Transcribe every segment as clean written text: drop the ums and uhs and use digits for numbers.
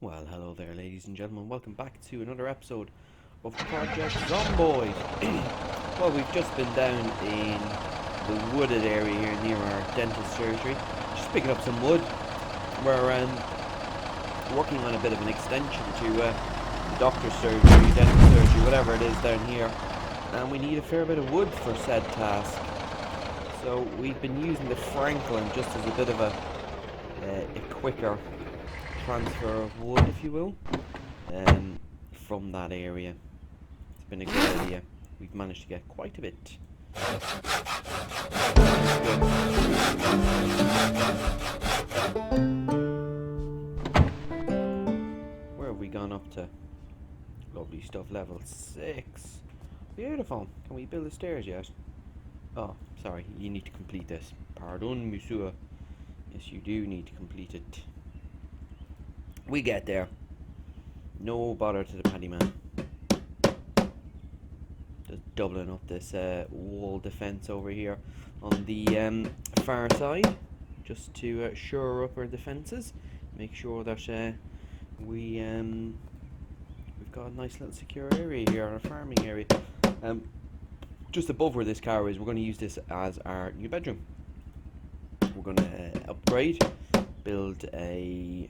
Well, hello there, ladies and gentlemen. Welcome back to another episode of Project Zomboid. Well, we've just been down in the wooded area here near our dental surgery, just picking up some wood. We're working on a bit of an extension to the doctor's surgery, dental surgery, whatever it is down here, and we need a fair bit of wood for said task. So we've been using the Franklin just as a bit of a quicker transfer of wood, if you will, from that area. It's been a good idea. We've managed to get quite a bit. Where have we gone up to? Lovely stuff, level 6. Beautiful. Can we build the stairs yet? Oh, sorry, you need to complete this. Pardon, monsieur. Yes, you do need to complete it. We get there. No bother to the paddy man. Just doubling up this wall defense over here on the far side, just to shore up our defenses. Make sure that we've got a nice little secure area here, our farming area. Just above where this car is, we're going to use this as our new bedroom. We're going to upgrade, build a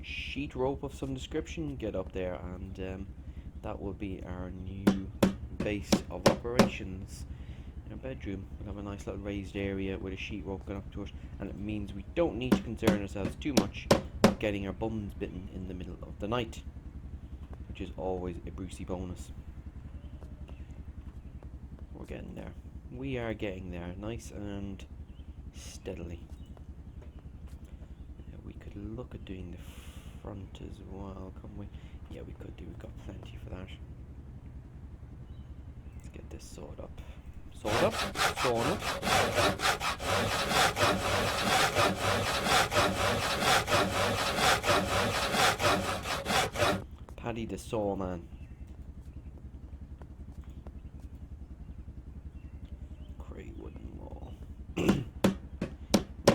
sheet rope of some description, get up there, and that will be our new base of operations in our bedroom. We'll have a nice little raised area with a sheet rope going up to it, and it means we don't need to concern ourselves too much with getting our bums bitten in the middle of the night, which is always a Brucey bonus. We're getting there. We are getting there, nice and steadily. We could look at doing the front as well, can't we? Yeah, we could do. We've got plenty for that. Let's get this sawed up. Sawed up? Sawn up. Paddy the sawman. Grey wooden wall.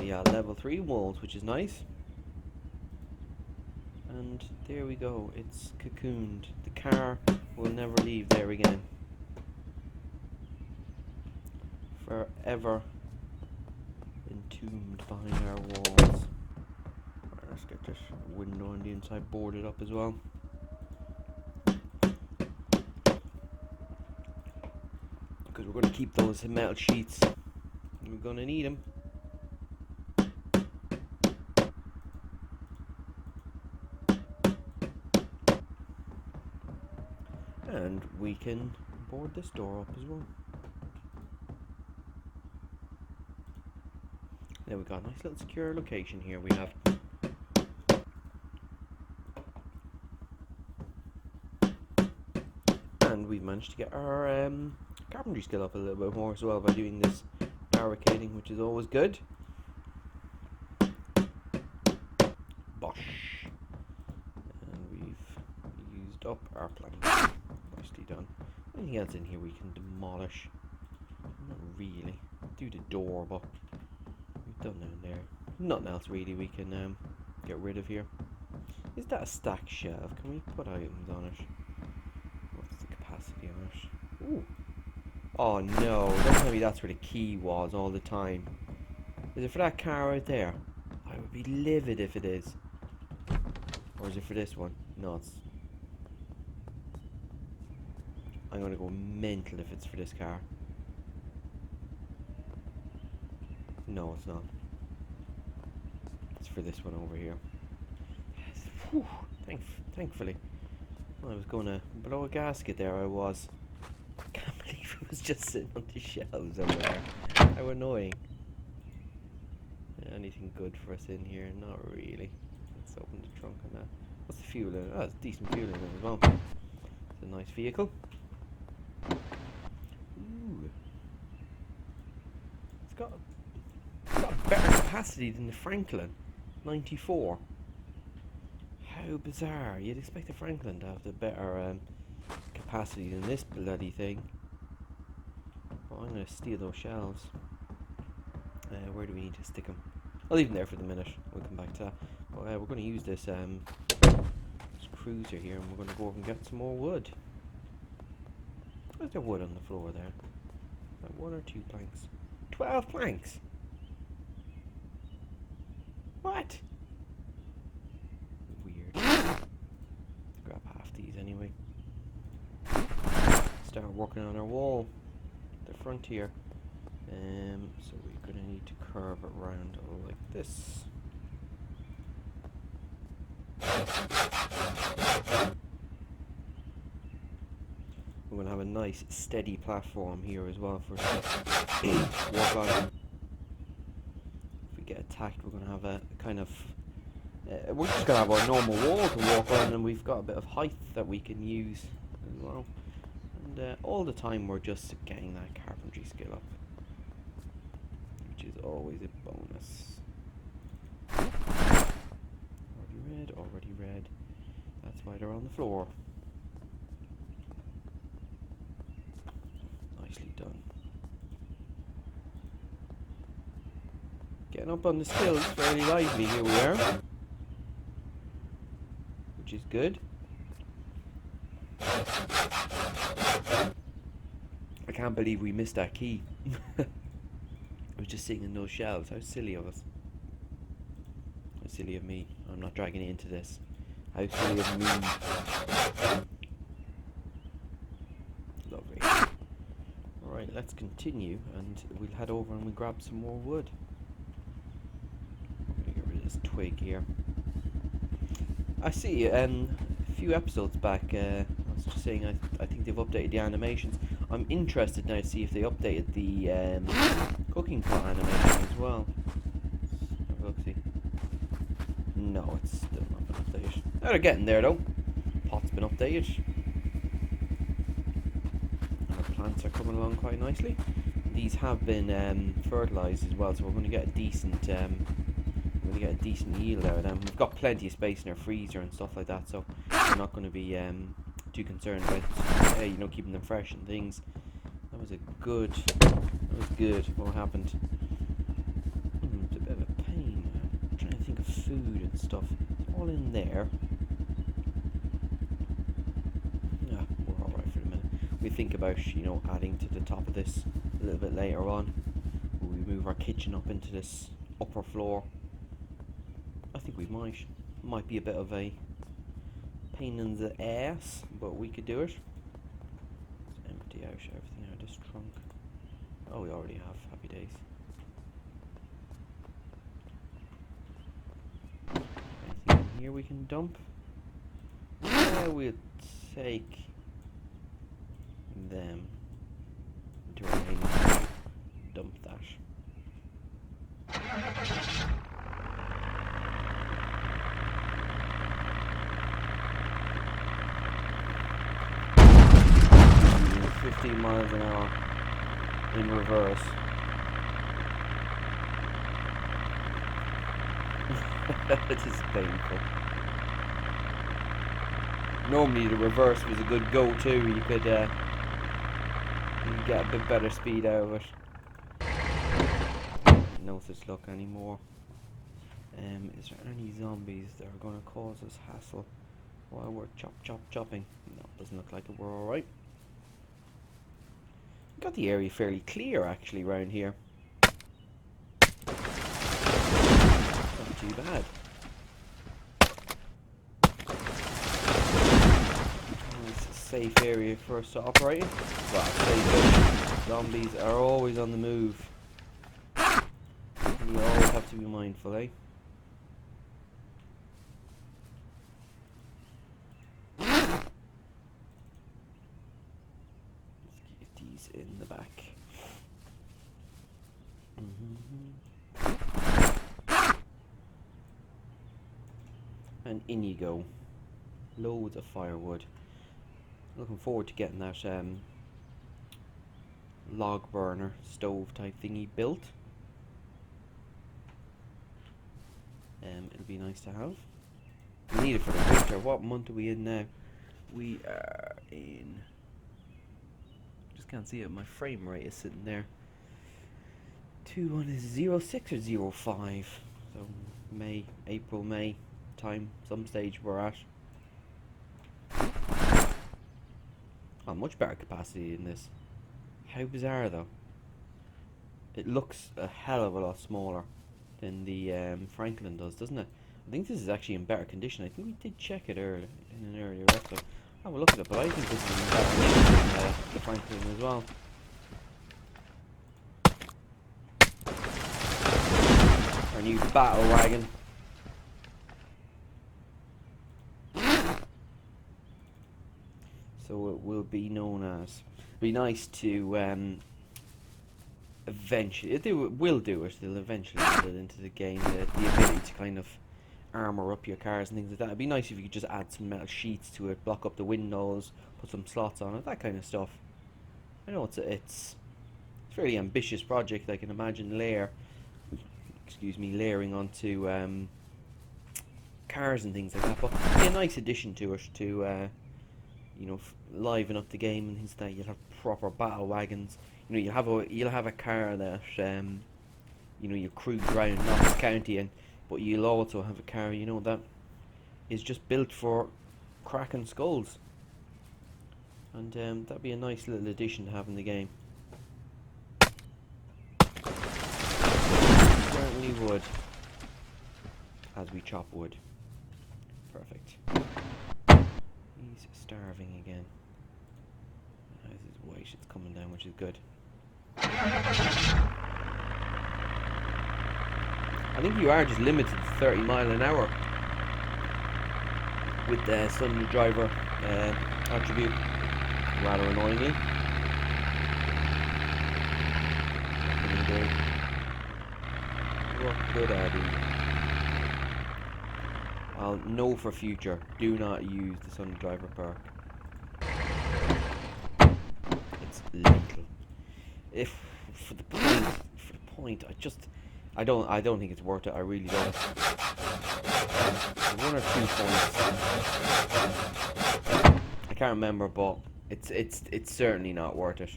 Yeah, level 3 walls, which is nice. And there we go, it's cocooned. The car will never leave there again. Forever entombed behind our walls. Right, let's get this window on the inside boarded up as well. Because we're going to keep those metal sheets. We're going to need them. And we can board this door up as well. There we got a nice little secure location here we have. And we've managed to get our carpentry skill up a little bit more as well by doing this barricading, which is always good. Bosh. And we've used up our plank. Done. Anything else in here we can demolish? Not really. Do the door, but we've done down there. Nothing else really we can get rid of here. Is that a stack shelf? Can we put items on it? What's the capacity on it? Ooh. Oh no, don't tell me that's where the key was all the time. Is it for that car right there? I would be livid if it is. Or is it for this one? No, it's... I'm gonna go mental if it's for this car. No, it's not. It's for this one over here. Whew, thankfully. Well, I was gonna blow a gasket there, I was. I can't believe it was just sitting on the shelves over there. How annoying. Anything good for us in here? Not really. Let's open the trunk on that. What's the fuel in it? Oh, it's decent fuel in it as well. It's a nice vehicle. Ooh. It's got better capacity than the Franklin. 94. How bizarre. You'd expect the Franklin to have the better capacity than this bloody thing. Oh, I'm going to steal those shelves. Where do we need to stick them? I'll leave them there for the minute. We'll come back to that. But we're going to use this cruiser here, and we're going to go over and get some more wood. Is there wood on the floor there? Like 1 or 2 planks? 12 planks? What? Weird. Grab half these anyway. Start working on our wall. The front here. So we're going to need to curve it around like this. We're going to have a nice steady platform here as well for us to walk on. If we get attacked, we're going to have a kind of we're just going to have our normal wall to walk on, and we've got a bit of height that we can use as well. And all the time we're just getting that carpentry skill up, which is always a bonus. Already red. That's why they're on the floor. Nicely done. Getting up on the skills fairly lively, here we are. Which is good. I can't believe we missed that key. I was just sitting in those shelves. How silly of us. How silly of me. I'm not dragging it into this. How silly of me. Lovely. Alright, let's continue, and we'll head over and we'll grab some more wood. Get rid of this twig here. I see, a few episodes back, I was just saying I think they've updated the animations. I'm interested now to see if they updated the cooking pot animation as well. Have a look, see. No, it's still not been updated. Oh, they're getting there though. Pot's been updated. Our plants are coming along quite nicely. These have been fertilised as well, so we're going to get a decent yield out of them. We've got plenty of space in our freezer and stuff like that, so we're not going to be too concerned about keeping them fresh and things. That was good. What happened? It's a bit of a pain. I'm trying to think of food and stuff. It's all in there. Yeah, we're alright for the minute. We think about adding to the top of this a little bit later on. We move our kitchen up into this upper floor. I think we might be a bit of a pain in the ass, but we could do it. Let's empty out everything out of this trunk. Oh, we already have. Happy days. Anything in here we can dump? Yeah, we'll take them into our main. Dump that. 15 miles an hour in reverse. It is painful. Normally the reverse was a good go-to. You could get a bit better speed out of it. No such luck anymore. Is there any zombies that are going to cause us hassle while we're chopping? No, doesn't look like it. We're alright. Got the area fairly clear actually around here. Not too bad. Nice safe area for us to operate in. Well, safe. Zombies are always on the move. You always have to be mindful, eh? In the back. And in you go. Loads of firewood. Looking forward to getting that log burner stove type thingy built. It'll be nice to have. We need it for the winter. What month are we in now? We are in... can't see it. My frame rate is sitting there. 2-1 is 06 or 05. So April, May time, some stage we're at. Oh, much better capacity in this. How bizarre though. It looks a hell of a lot smaller than the Franklin does, doesn't it? I think this is actually in better condition. I think we did check it earlier in an earlier episode. Have a look at it, but I think this is in better condition than the Franklin as well. Our new battle wagon. So it will be known as. Be nice to eventually. Will do it. They'll eventually put it into the game. The ability to kind of armor up your cars and things like that. It'd be nice if you could just add some metal sheets to it, block up the windows, put some slots on it, that kind of stuff. I know it's a fairly ambitious project. I can imagine layering onto cars and things like that. But it'd be a nice addition to it to liven up the game and things like that. You'll have proper battle wagons. You'll have a car that you cruise around Knox County in. But you'll also have a car, that is just built for cracking skulls. And that'd be a nice little addition to have in the game. Certainly would. As we chop wood. Perfect. He's starving again. This is white, it's coming down, which is good. I think you are just limited to 30 miles an hour with the Sunny Driver attribute, rather annoyingly. What could I do? I'll know for future, do not use the Sunny Driver perk. It's lethal. If for the point, I don't think it's worth it. I really don't. 1 or 2 points. I can't remember, but it's certainly not worth it.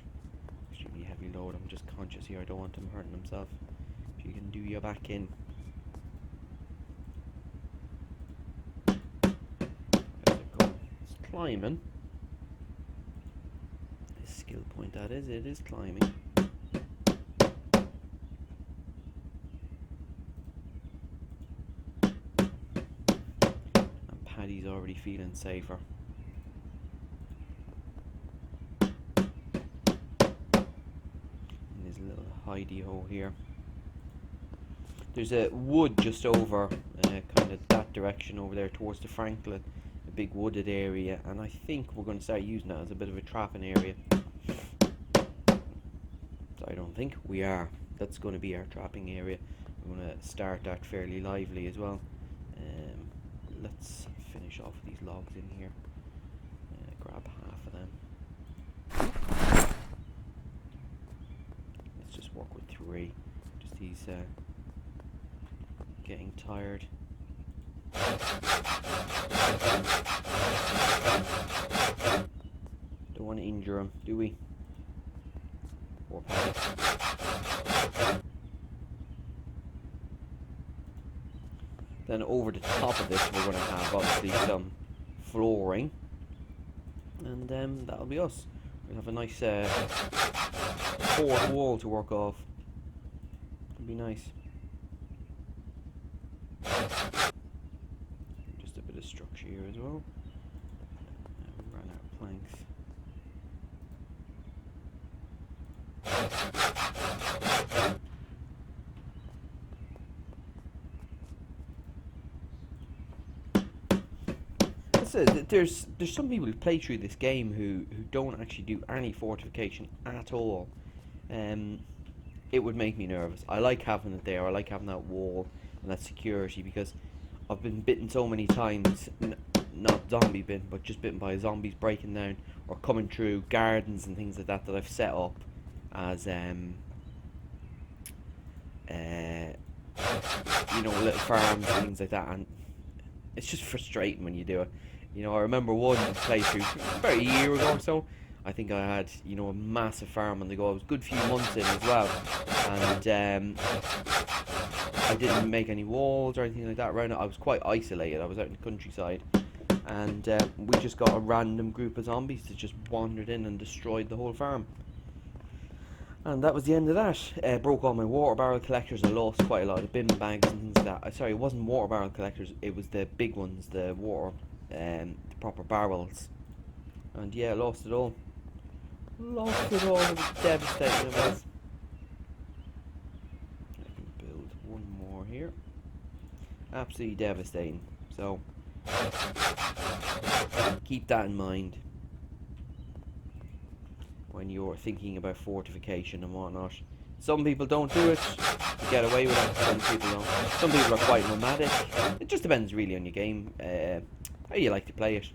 Extremely heavy load. I'm just conscious here. I don't want him hurting himself. If you can do your back in. It's climbing. This skill point that is. It is climbing. Paddy's already feeling safer. In his little hidey hole here. There's a wood just over, kind of that direction over there towards the Franklin. A big wooded area, and I think we're going to start using that as a bit of a trapping area. So I don't think we are. That's going to be our trapping area. We're going to start that fairly lively as well. Let's finish off these logs in here. Grab half of them. Let's just work with 3. Just these getting tired. Don't want to injure him, do we? Poor Paddy. Then over the top of this we're going to have obviously some flooring, and that'll be us. We'll have a nice 4th wall to work off. It'll be nice. Just a bit of structure here as well. We ran out of planks. There's some people who play through this game who don't actually do any fortification at all. It would make me nervous. I like having it there. I like having that wall and that security, because I've been bitten so many times, not zombie bitten, but just bitten by zombies breaking down or coming through gardens and things like that I've set up as little farms and things like that, and it's just frustrating when you do it. I remember one playthrough about a year ago or so. I think I had, a massive farm on the go. It was a good few months in as well, and I didn't make any walls or anything like that around it. I was quite isolated. I was out in the countryside, and we just got a random group of zombies that just wandered in and destroyed the whole farm. And that was the end of that. Broke all my water barrel collectors. I lost quite a lot of bin bags and things like that. Sorry, it wasn't water barrel collectors, it was the big ones, the water, the proper barrels. And yeah, I lost it all. Lost it all. It was devastating, it was. I can build one more here. Absolutely devastating. So, keep that in mind when you're thinking about fortification and whatnot. Some people don't do it, you get away with it, some people don't. Some people are quite nomadic. It just depends really on your game, how you like to play it.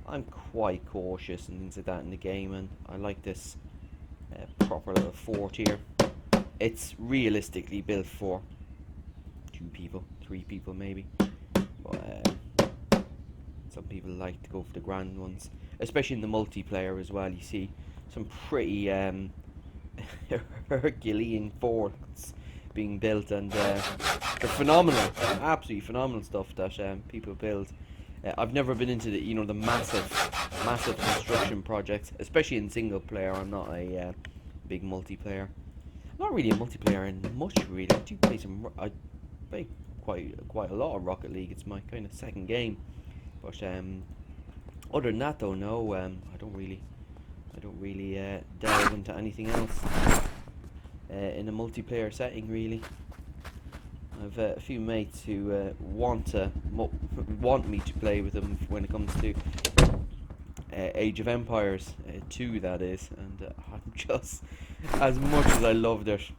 I'm quite cautious and things like that in the game, and I like this proper little fort here. It's realistically built for 2 people, 3 people maybe. But some people like to go for the grand ones, especially in the multiplayer as well. You see some pretty Herculean forts being built, and they're phenomenal, absolutely phenomenal stuff that people build. I've never been into the the massive construction projects, especially in single player. I'm not a big multiplayer. Not really a multiplayer in much really. I do play I play quite a lot of Rocket League. It's my kind of second game. But other than that though, no, I don't really delve into anything else in a multiplayer setting really. I've a few mates who want me to play with them when it comes to Age of Empires 2, that is, and I'm just, as much as I loved it,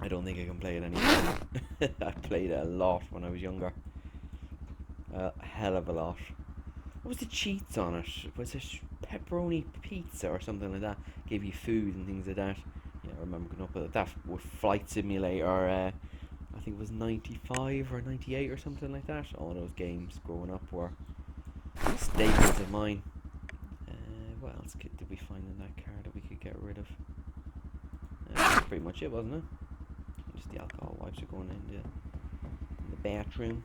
I don't think I can play it anymore. I played it a lot when I was younger. A hell of a lot. What was the cheats on it? Was it pepperoni pizza or something like that? Gave you food and things like that. Yeah, I remember going up with that with Flight Simulator. I think it was 95 or 98 or something like that. All those games growing up were staples of mine. What else did we find in that car that we could get rid of? That's pretty much it, wasn't it? Just the alcohol wipes are going in the bathroom.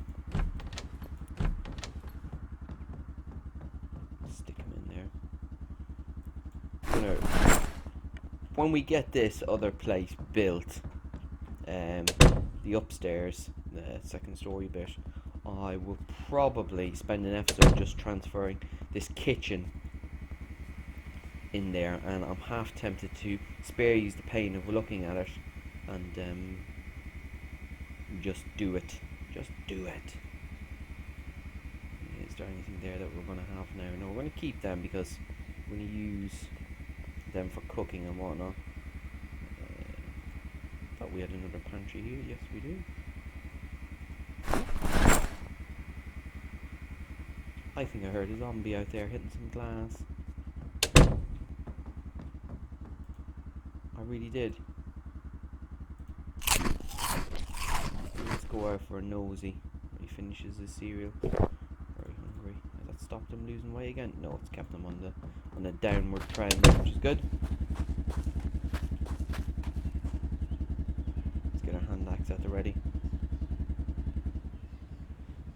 Stick them in there. When we get this other place built, the upstairs, the second story bit, I will probably spend an episode just transferring this kitchen in there, and I'm half tempted to spare you the pain of looking at it and just do it. Just do it. Is there anything there that we're going to have now? No, we're going to keep them because we're going to use them for cooking and whatnot. Thought we had another pantry here. Yes, we do. I think I heard a zombie out there hitting some glass. I really did. Let's go out for a nosy when he finishes his cereal. Very hungry. Has that stopped him losing weight again? No, it's kept him on the downward trend, which is good. Let's get our hand axe at the ready.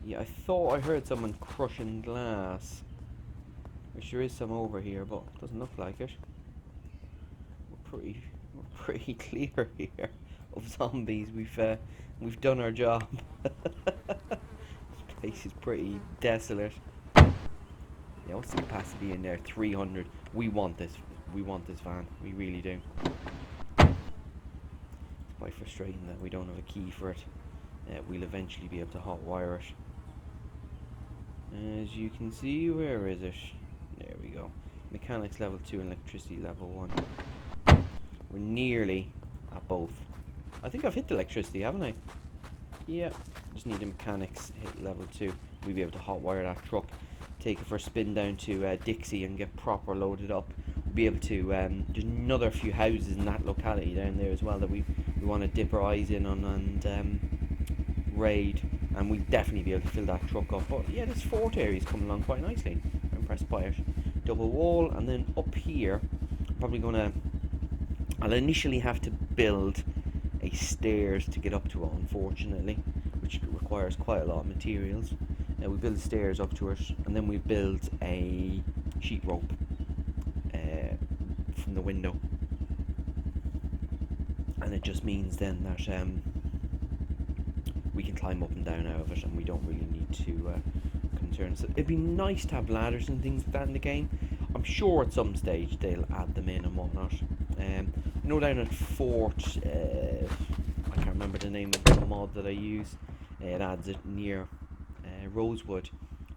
Yeah, I thought I heard someone crushing glass. Which there is some over here, but it doesn't look like it. We're pretty clear here of zombies. We've done our job. This place is pretty desolate. Yeah, what's the capacity in there? 300. We want this. We want this van. We really do. It's quite frustrating that we don't have a key for it. We'll eventually be able to hotwire it. As you can see, where is it? There we go. Mechanics level 2 and electricity level 1. We're nearly at both. I think I've hit the electricity, haven't I? Yeah. Just need the mechanics hit level 2. We'll be able to hotwire that truck, take it for a spin down to Dixie and get proper loaded up. We'll be able to, there's another few houses in that locality down there as well that we want to dip our eyes in on and raid. And we'll definitely be able to fill that truck up. But yeah, this fort area is coming along quite nicely. I'm impressed by it. Double wall, and then up here, I'm probably I'll initially have to build a stairs to get up to it, unfortunately, which requires quite a lot of materials. we build stairs up to it, and then we build a sheet rope from the window. And it just means then that we can climb up and down out of it, and we don't really need to concern. So it'd be nice to have ladders and things like that in the game. I'm sure at some stage they'll add them in and whatnot. I know down at Fort, I can't remember the name of the mod that I use. It adds it near Rosewood.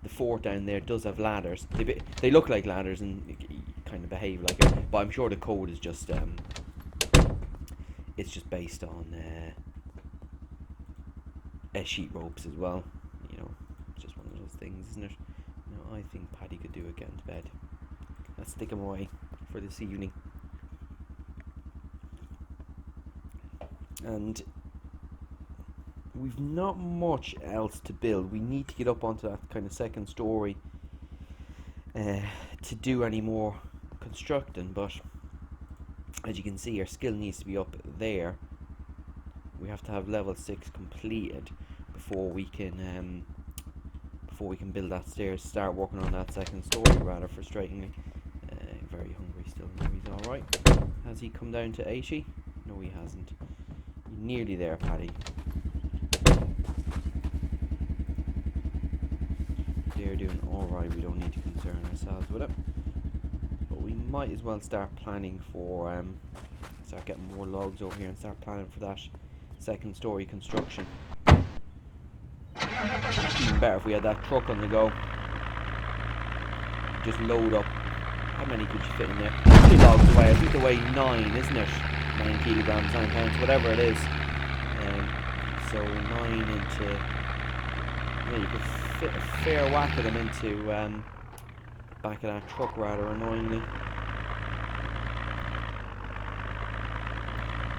The fort down there does have ladders. They look like ladders and kind of behave like it, but I'm sure the code is just it's just based on sheet ropes as well. You know, it's just one of those things, isn't it? No, I think Paddy could do it, get into bed. Let's stick him away for this evening. And we've not much else to build. We need to get up onto that kind of second story to do any more constructing, but as you can see, our skill needs to be up there. We have to have level 6 completed before we can build that stairs, start working on that second story, rather frustratingly. Very hungry still. No, he's alright. Has he come down to 80? No, he hasn't. Nearly there, Paddy. They're doing alright, we don't need to concern ourselves with it. But we might as well start planning for, start getting more logs over here and start planning for that second story construction. Even better if we had that truck on the go. Just load up. How many could you fit in there? 2 logs away. I think they weigh 9, isn't it? 9 kilograms, 9 pounds, whatever it is. So 9 into... Yeah, you could fit a fair whack of them into back of that truck, rather annoyingly.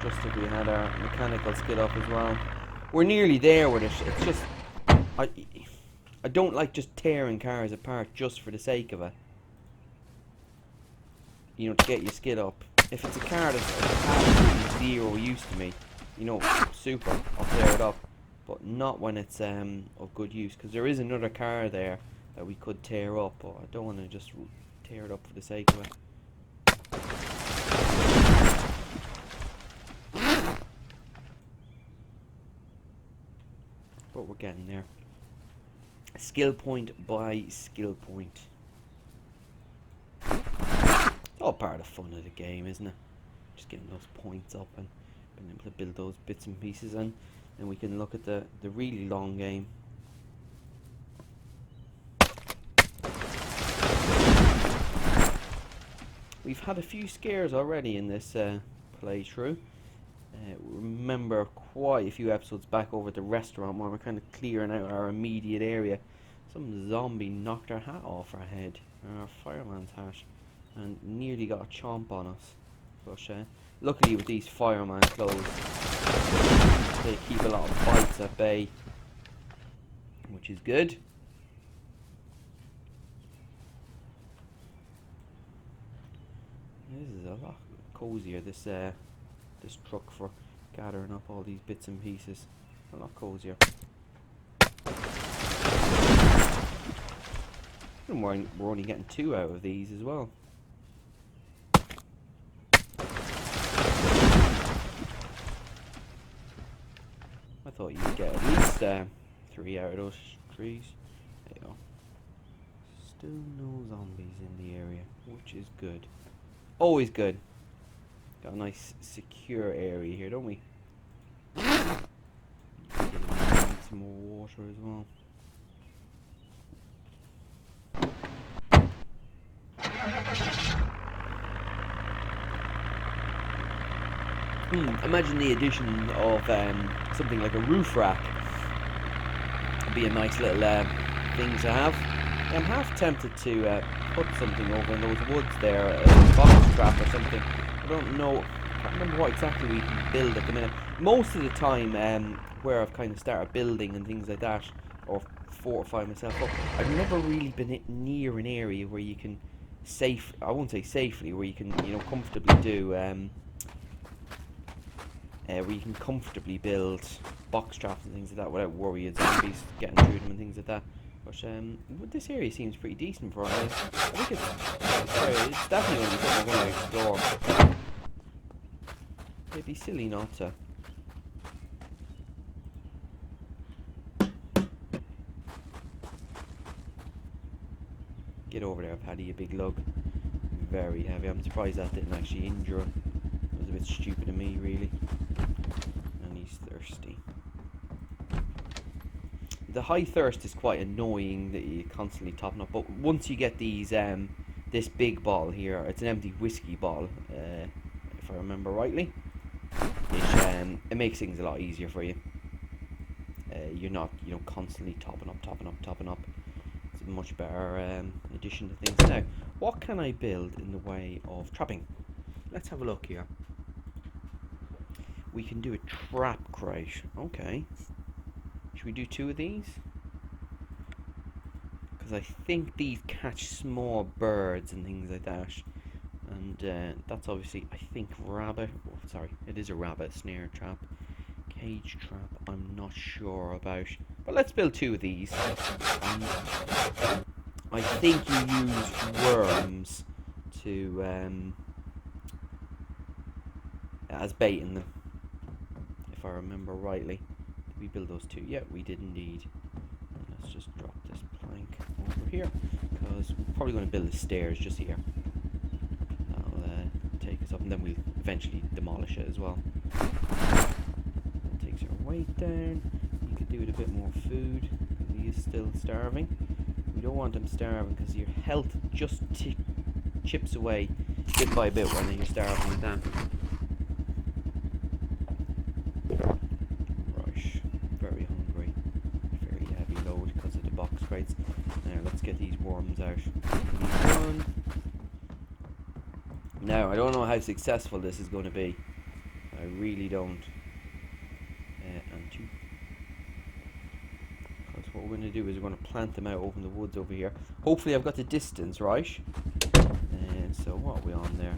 Just if we had our mechanical skill up as well. We're nearly there with it. It's just... I don't like just tearing cars apart just for the sake of it. You know, to get your skill up. If it's a car that's absolutely zero use to me, you know, super, I'll tear it up. But not when it's of good use, because there is another car there that we could tear up, but I don't want to just tear it up for the sake of it. But we're getting there. Skill point by skill point. It's all part of the fun of the game, isn't it? Just getting those points up and being able to build those bits and pieces, and then we can look at the really long game. We've had a few scares already in this playthrough. Remember quite a few episodes back over at the restaurant where we're kind of clearing out our immediate area. Some zombie knocked our hat off our head, our fireman's hat, and nearly got a chomp on us. But luckily with these fireman clothes, they keep a lot of bites at bay, which is good. This is a lot cozier, this truck for gathering up all these bits and pieces. A lot cozier. And we're only getting 2 out of these as well. I thought you'd get at least 3 out of those trees. There you go. Still no zombies in the area, which is good. Always good. Got a nice secure area here, don't we? Need some more water as well. Imagine the addition of something like a roof rack. It'd be a nice little thing to have. I'm half tempted to put something over in those woods there, a box trap or something. I don't know, I can't remember what exactly we can build at the minute. Most of the time, where I've kind of started building and things like that, or fortify myself up, I've never really been near an area where you can I won't say safely, where you can, you know, comfortably do, where you can comfortably build box traps and things like that without worry of zombies getting through them and things like that. But this area seems pretty decent for us. I think it's definitely going to be something we're going to explore. It'd be silly not to. Get over there, Paddy, you big lug. Very heavy. I'm surprised that didn't actually injure him. It was a bit stupid of me, really. And he's thirsty. The high thirst is quite annoying that you're constantly topping up, but once you get these, this big bottle here, it's an empty whiskey bottle, if I remember rightly, it makes things a lot easier for you. You're not, constantly topping up. It's a much better addition to things. Now, what can I build in the way of trapping? Let's have a look here. We can do a trap crate. Okay. Should we do 2 of these? Because I think these catch small birds and things like that. And that's obviously, I think, rabbit. Oh, sorry, it is a rabbit snare trap. Cage trap, I'm not sure about. But let's build 2 of these. I think you use worms to as bait in them, if I remember rightly. Did we build those 2? Yeah, we did indeed. Let's just drop this plank over here, because we're probably going to build the stairs just here. That'll take us up, and then we'll eventually demolish it as well. That takes our weight down. You could do with a bit more food. He is still starving. We don't want him starving, because your health just chips away bit by bit when you're starving like that. Right, very hungry. Very heavy load because of the box crates. Now let's get these worms out. Now I don't know how successful this is going to be. I really don't. And 2. Because what we're going to do is we're going to plant them out over in the woods over here. Hopefully I've got the distance right. And so what are we on there?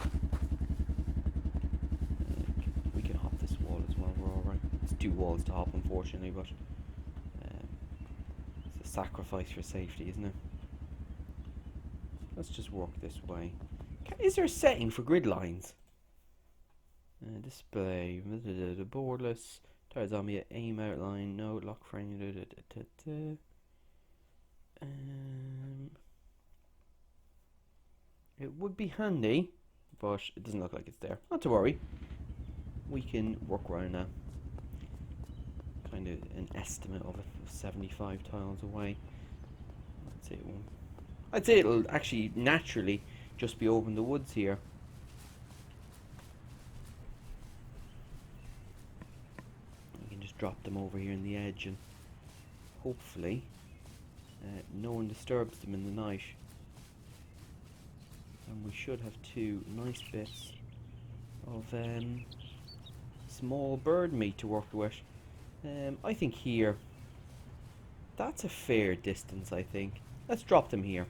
We can hop this wall as well, we're alright. It's 2 walls to hop, unfortunately, but it's a sacrifice for safety, isn't it? Let's just work this way. Is there a setting for grid lines? Display, the borderless, tire zombie, aim outline, no, lock frame, it would be handy, but it doesn't look like it's there. Not to worry. We can work around that. Kind of an estimate of it, 75 tiles away. I'd say it'll actually naturally just be over in the woods here. We can just drop them over here in the edge, and hopefully no one disturbs them in the night. And we should have 2 nice bits of small bird meat to work with. I think here, that's a fair distance, I think. Let's drop them here.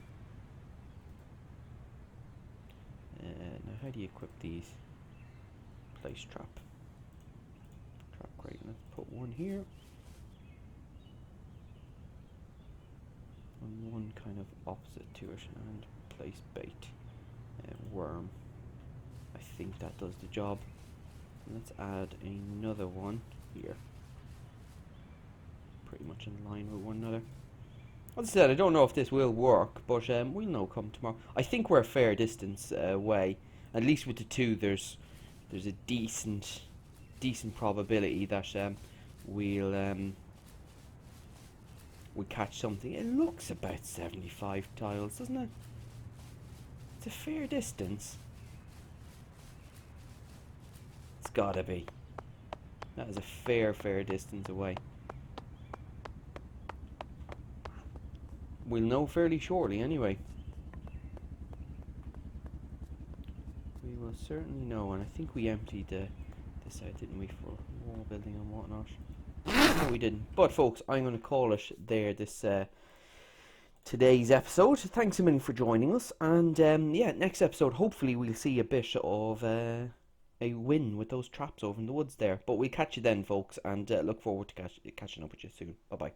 Now how do you equip these? Place trap. Trap crate. Let's put 1 here. And 1 kind of opposite to it. And place bait. Worm. I think that does the job. Let's add another one here. Pretty much in line with one another. As I said, I don't know if this will work, but we'll know come tomorrow. I think we're a fair distance away. At least with the 2, there's a decent probability that we'll catch something. It looks about 75 tiles, doesn't it? It's a fair distance. It's gotta be. That is a fair distance away. We'll know fairly shortly anyway. We will certainly know, and I think we emptied this out, didn't we, for wall building and whatnot. No, we didn't. But folks, I'm going to call it there, this today's episode. Thanks a million for joining us, and yeah, next episode hopefully we'll see a bit of a win with those traps over in the woods there. But we'll catch you then, folks, and look forward to catching up with you soon. Bye bye.